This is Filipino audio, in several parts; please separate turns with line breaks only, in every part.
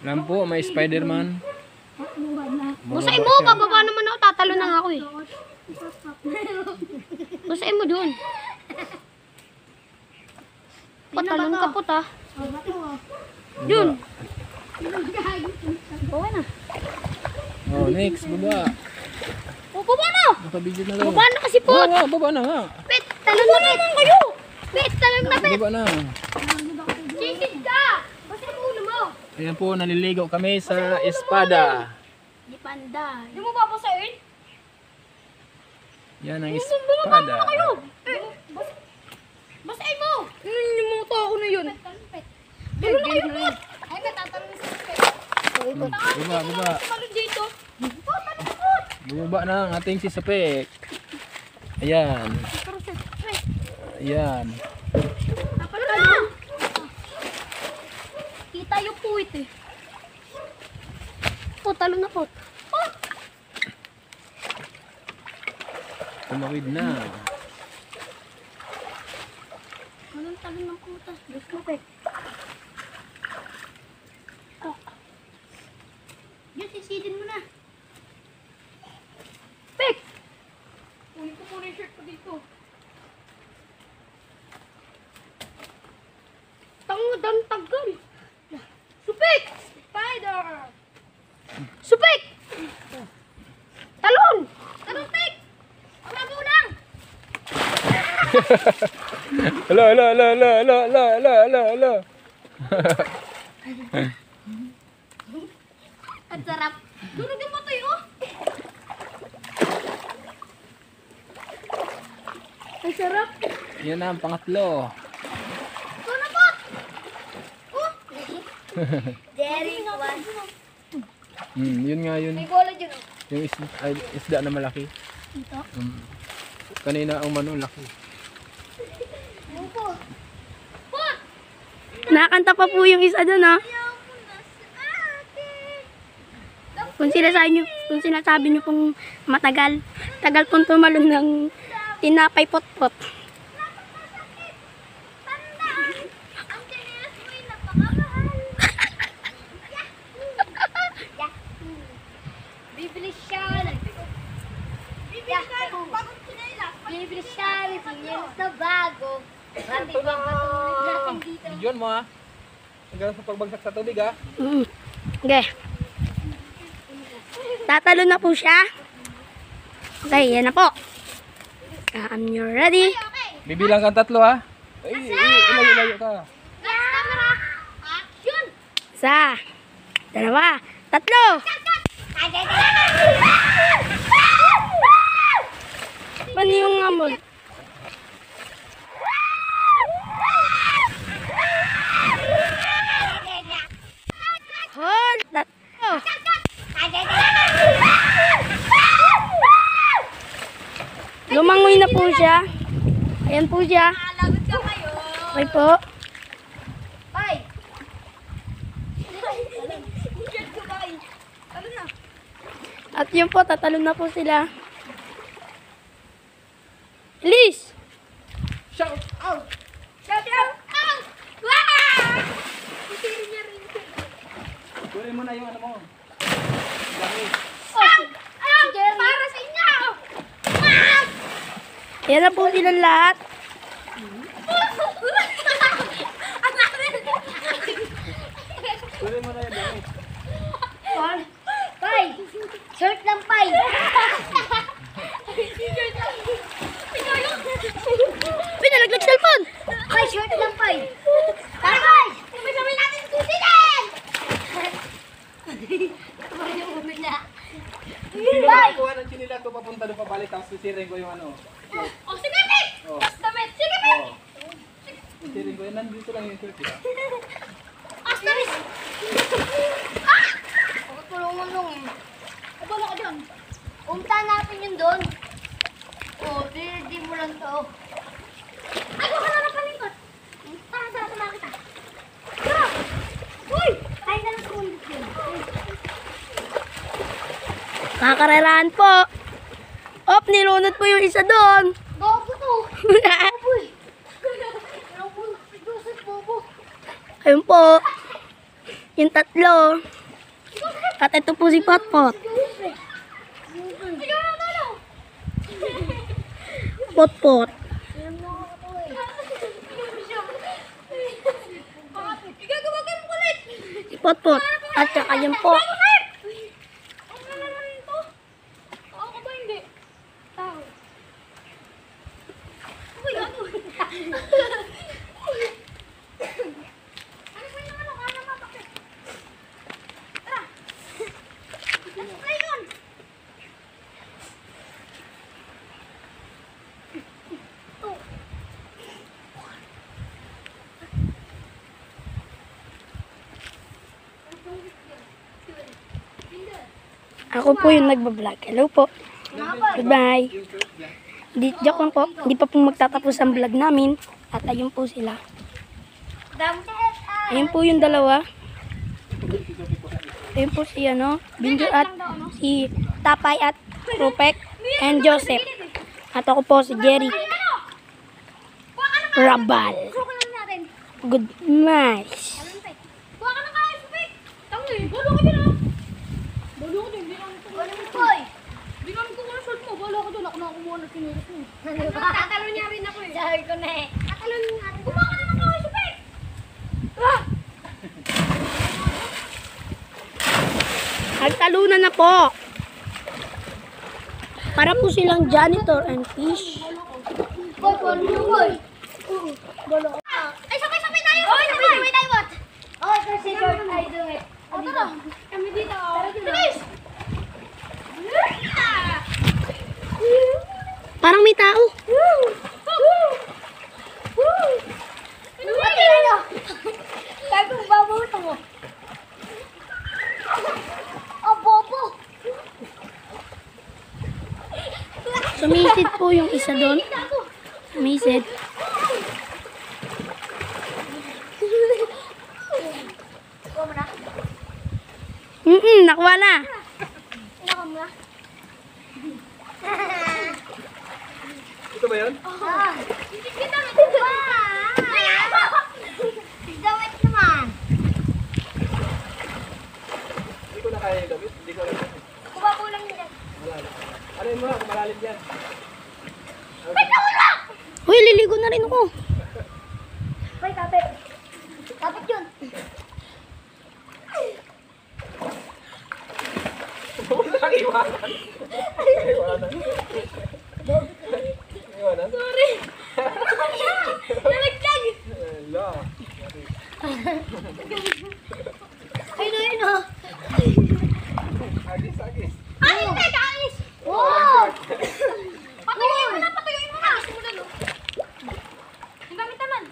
Alam po, may Spider-Man.
Busain mo, bababa naman ako. Tatalo na nga ako eh. Busain mo dun. Patalon ka po ta. Dun. Bawa na.
Oh, next, baba.
O, baba na.
Nakabidyo na lang.
Baba na kasi po.
Baba na nga.
Pet, talon na pet. Kayo. Pet, talon na pet.
Baba na.
Chisid ka. Busain mo ulo mo.
Ayan po, naliligo kami sa espada.
Di panda. Di mo ba busain?
Yan ang
Bumaba
espada.
na kayo. Basahin mo! Nanimuto ako na yun. Dalo na kayo, Pet! Ay, natatanong sa Pet.
Baba, baba.
Tumalun dito.
Bumaba na ang ating sisapek. Ayan. Ayan.
Tapos na! Kita yung puwit eh. Po, talo na po. Oh!
Tumawid na.
Anong talo ng puta? Diyos mo, Pet. Diyos, sisidin mo na. Pek! Kunin ko muna yung shirt ko dito. Tangodang tagal. Supik! Spider! Supik! Talon! Talon, Pek! Paglago lang!
Ala.
Ang sarap. Durugin mo tayo, oh! Ang sarap.
Yan na ang pangatlo.
Ito na po! Oh! Jerry, one.
Yun nga yun.
May bola dyan, oh.
Yung isda na malaki.
Ito?
Kanina ang mano laki.
Opo. Pot!
Nakakanta pa po yung isa doon, ha?
Ayaw mo na sa akin.
Kung sinasabi niyo pong matagal, tagal pong tumalon ng tinapay pot-pot.
Tanda! Ang chinelas mo'y napakamahal. Yahoo! Bibili siya ng... Bagong chinelas. Bibili siya ng chinelas na bago. Pati bang patuloy natin dito.
Bidyon mo ha. Hanggang sa pagbagsak sa tubig ha.
Okay. Tatalo na po siya. Okay, yan na po. You ready?
Bibilang kang tatlo ha. Ay, ilayo ka.
Next camera. Action!
Isa, dalawa, tatlo. Paano yung amon? Hold! Tatlo. Lumangoy na po siya. Ayan po siya.
Lagot ka kayo.
Okay po.
Bye! Ano na?
At yun po, tatalon na po sila. Elise!
Shout out!
Shout out! Out! Wow! Isiri niya rin.
Kunin mo na yung ano mo. Gamit.
Out! Out! Para sa inyo! Out!
Yan na po silang lahat.
Kunin mo na yung gamit.
Pai! Shirt lang, Pai!
Pinalaglag cellphone!
Pai, shirt lang, Pai! Tara, Pai! Sabay natin susitin!
Sino nakakuha ng chinilas ko papunta doon pabalik tapos sisirin ko yung ano.
Oh, sige, Pet!
Oh.
Tas damit! Sige, Pet!
Oh. Sisirin ko yan. Nandito lang yung shirt.
Astaris! Ah! Tulungan lang eh. Abala ka dyan. Umta natin yun doon. Oh, di mo lang to. Ay, wala na palikot. Tara, tara kita. Tara! Uy! Ay, na lang kulit yun.
Kakarelahan po. Op, nilunod po yung isa doon.
Bobo to. Bobo eh. Bobo. Joseph Bobo.
Ayun po. Yung tatlo. At ito po si Potpot. Potpot. Si Potpot. At saka yun po.
Ako ba hindi? Tao. Uy, ano? Ano ba yung ano? Kaya naman bakit? Tara! Let's play yun!
Ako po yung nagbablog. Hello po. Goodbye. Joke lang po. Hindi pa po magtatapos ang vlog namin. At ayun po sila. Ayun po yung dalawa. Ayun po si Binjo at si Tapay at Rupek and Joseph. At ako po si Jerry Rabal.
Suka lang natin.
Good night.
Kuha ka na kayo, Supik! Tangi, balo ka dyan ah! Balo ka dyan, hindi namin ko. Balo mo, boy! Hindi namin ko kung short mo, balo ka dyan, ako na kumuha ng sinulis mo. Tatalo niya rin ako eh. Sabi ko na eh. Tatalo niya rin. Kuha ka na ng kayo, Supik! Ah!
Nagtalunan na po. Para po silang janitor and fish.
Boy, balo mo, boy! Balo ka. Ay, sabay-sabay tayo! Sabay-sabay tayo, what? Oh, kasi short, I do it. O, tara! Kami dito. Bilis!
Parang may tao.
Pati ano? Sabi kong babuto mo. Oh, bobo!
Sumisid po yung isa doon. Sumisid.
Kuha mo na.
Nakuha na.
Inaka mo na.
Ito ba yun?
Kita mo ito ba? Dawit naman.
Hindi ko na kaya yung damit. Hindi ko alam.
Kuha ko lang nila.
Malalim. Ano yun mo na? Kung malalim yan.
Uy, liligo na rin ako.
Ay, kapit. Kapit yun.
Iwanan. Iwanan. Iwanan.
Sorry. Nalaglag.
Hello.
Ay, no, yun, oh.
Agis, agis.
Ay, hindi, guys. Wow. Patuyuin mo na, patuyuin mo na. Simulan, oh. Ang gamit naman.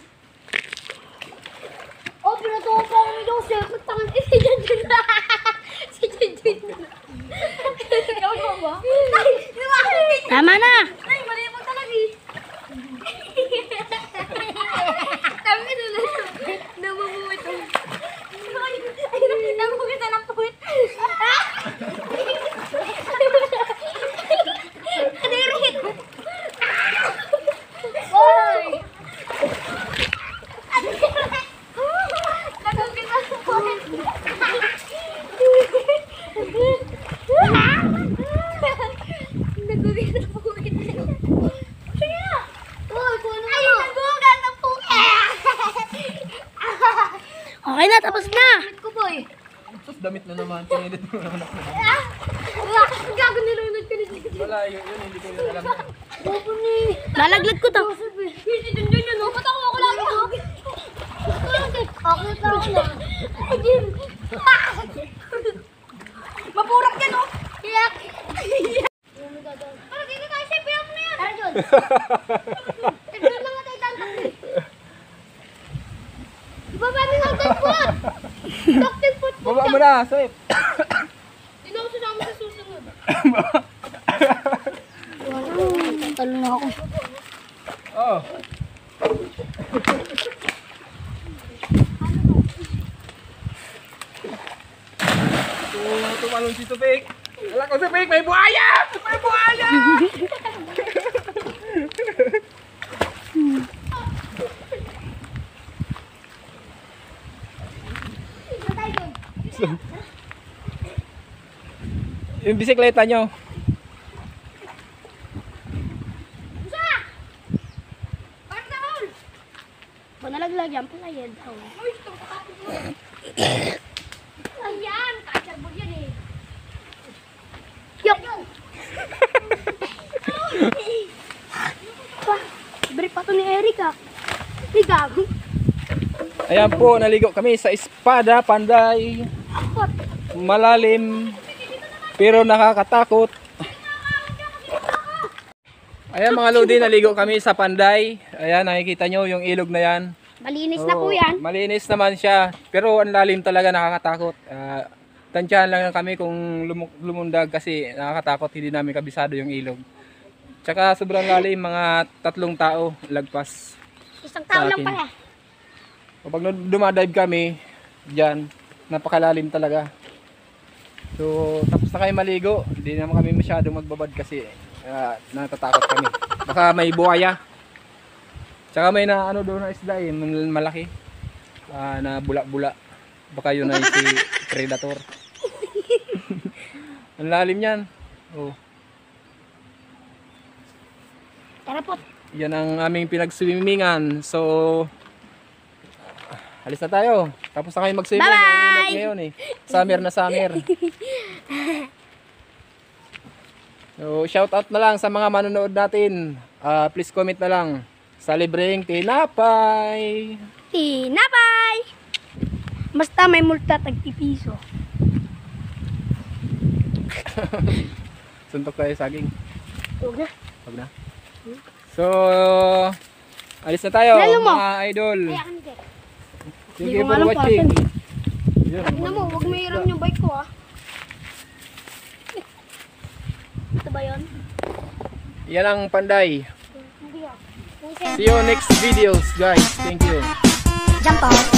Oh, pinatuwa pa ako ni Joseph. Magtangan. Eh, si Janjan na. Si Janjan na. Ikaw ba? Ay, lumakit.
Tama na.
Ay, mali mo talaga eh. Tama na lang. Namumuwit ko. Ay, nakita mo kita ng puwit. Kadirit. Boy! Nagugit ang puwit. Nagugit ang puwit. Sige na. Uy, kuha na. Ay, nagugat ang puwit.
Okay na, tapos na.
Damit ko, boy.
Sus, damit na naman. Pinilit mo naman ako.
Gago nilunod ka ni Jessica.
Wala yun. Hindi ko yun alam.
Bobo ni.
Lalaglag ko to.
Hindi din yun, no? Ba't ako lagi, no? Ako na. Ay, Jim. Mapurak yan, no? Iyak. Para dito tayo, chef. Iyak mo na yan. Tara, John. Tignan lang natin tantak eh. Baba mo ng tagpot. Tagpot po.
Baba mo na, safe.
Hindi na ako sinama sa susunod.
Talo na ako.
Oh. Tumalon si Supik. Alam ko, Supik, may buhaya! May buhaya!
Patay, John.
Yung bisikleta nyo.
Isa! Pantahol!
Kung nalaglag yan, palayad.
Uy, itong kakapit mo. Ayan, kacarbol yan eh.
Yok! Libre pa to ni Erika. Di gago.
Ayan po, naligo kami sa Espada, Panday. Malalim, pero nakakatakot. Ayan mga lodi, naligo kami sa Panday. Ayan, nakikita nyo yung ilog na yan.
Malinis na po yan.
Malinis naman siya, pero ang lalim talaga, nakakatakot. Tansyahan lang kami kung lumundag kasi nakakatakot, hindi namin kabisado yung ilog. Tsaka sobrang lalim, mga 3 tao lagpas.
Isang tao lang
akin.
pala.
Kapag dumadive kami, dyan, napakalalim talaga. So, tapos na kayo maligo, hindi naman kami masyadong magbabad kasi natatakot kami. Baka may buhaya. Tsaka may na ano doon na isda eh, malaki. Na bula-bula. Baka yun ay si predator. Ang lalim yan. Oh.
Tara po.
Yan ang aming pinagswimmingan. So, alis na tayo. Tapos na kayo mag-swimming.
Bye-bye!
Ngayon eh. Summer na summer. So, shout out na lang sa mga manonood natin. Please comment na lang sa libreng tinapay.
Tinapay! Basta may multa, tagpipiso.
Suntok tayo saging.
Huwag na.
Wag na. So, alis na tayo
Lalo mo.
mga idol.
Kaya ka nito.
Thank
Hindi
you
ko
for
alam
watching.
kung
Yun.
Tignan mo, huwag may hiram yung bike ko ah. Ito ba yun?
Yan ang Panday.
Hindi ah.
See you next videos guys. Thank you.
Jump out.